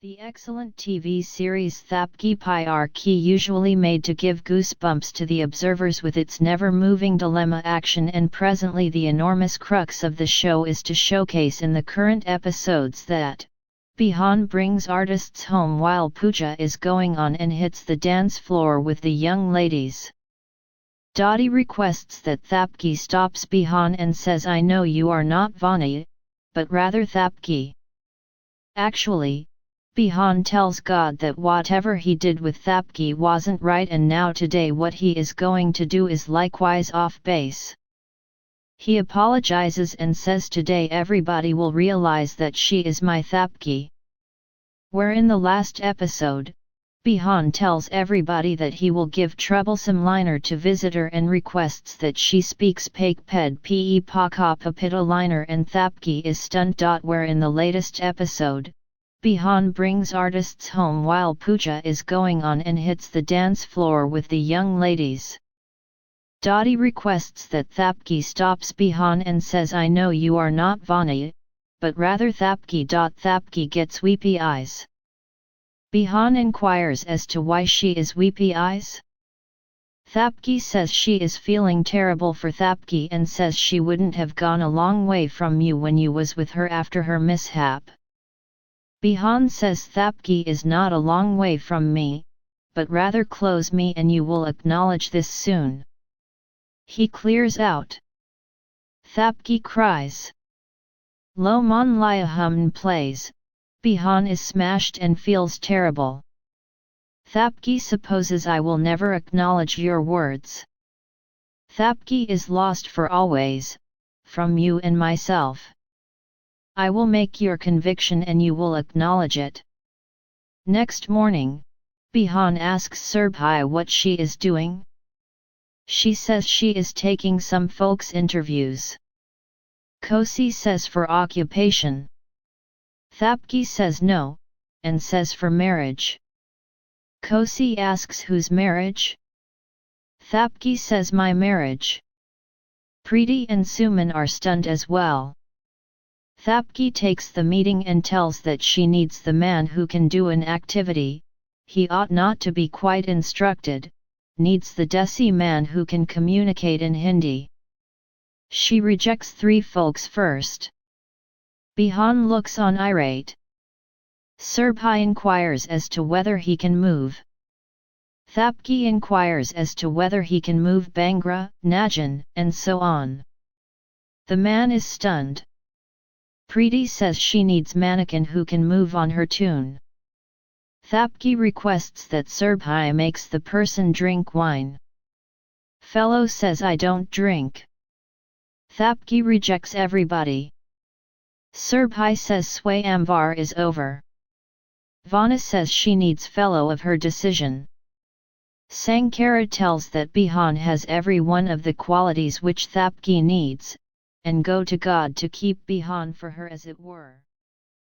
The excellent TV series Thapki Pyar Ki usually made to give goosebumps to the observers with its never-moving dilemma action, and presently the enormous crux of the show is to showcase in the current episodes that Bihaan brings artists home while puja is going on and hits the dance floor with the young ladies. Dadi requests that Thapki stops Bihaan and says, "I know you are not Vani, but rather Thapki." Actually, Bihaan tells God that whatever he did with Thapki wasn't right, and now today what he is going to do is likewise off base. He apologizes and says today everybody will realize that she is my Thapki. Where in the last episode, Bihaan tells everybody that he will give troublesome liner to visitor and requests that she speaks Pake Pe Paka Papita liner, and Thapki is stunned.Where in the latest episode, Bihaan brings artists home while puja is going on and hits the dance floor with the young ladies. Dadi requests that Thapki stops Bihaan and says, "I know you are not Vani, but rather Thapki.Thapki gets weepy eyes. Bihaan inquires as to why she is weepy eyes. Thapki says she is feeling terrible for Thapki and says she wouldn't have gone a long way from you when you was with her after her mishap. Bihaan says Thapki is not a long way from me, but rather close me, and you will acknowledge this soon." He clears out. Thapki cries. Lo Mon Lia Hum plays. Bihaan is smashed and feels terrible. Thapki supposes, "I will never acknowledge your words. Thapki is lost for always, from you and myself. I will make your conviction and you will acknowledge it." Next morning, Bihaan asks Surbhai what she is doing. She says she is taking some folks' interviews. Kosi says for occupation. Thapki says no, and says for marriage. Kosi asks whose marriage? Thapki says my marriage. Preeti and Suman are stunned as well. Thapki takes the meeting and tells that she needs the man who can do an activity, he ought not to be quite instructed, needs the Desi man who can communicate in Hindi. She rejects three folks first. Bihaan looks on irate. Surbhai inquires as to whether he can move. Thapki inquires as to whether he can move Bhangra, Najan, and so on. The man is stunned. Preeti says she needs mannequin who can move on her tune. Thapki requests that Surbhai makes the person drink wine. Fellow says, "I don't drink." Thapki rejects everybody. Surbhai says Swayamvar is over. Vani says she needs fellow of her decision. Sankara tells that Bihaan has every one of the qualities which Thapki needs, and go to God to keep Bihaan for her as it were.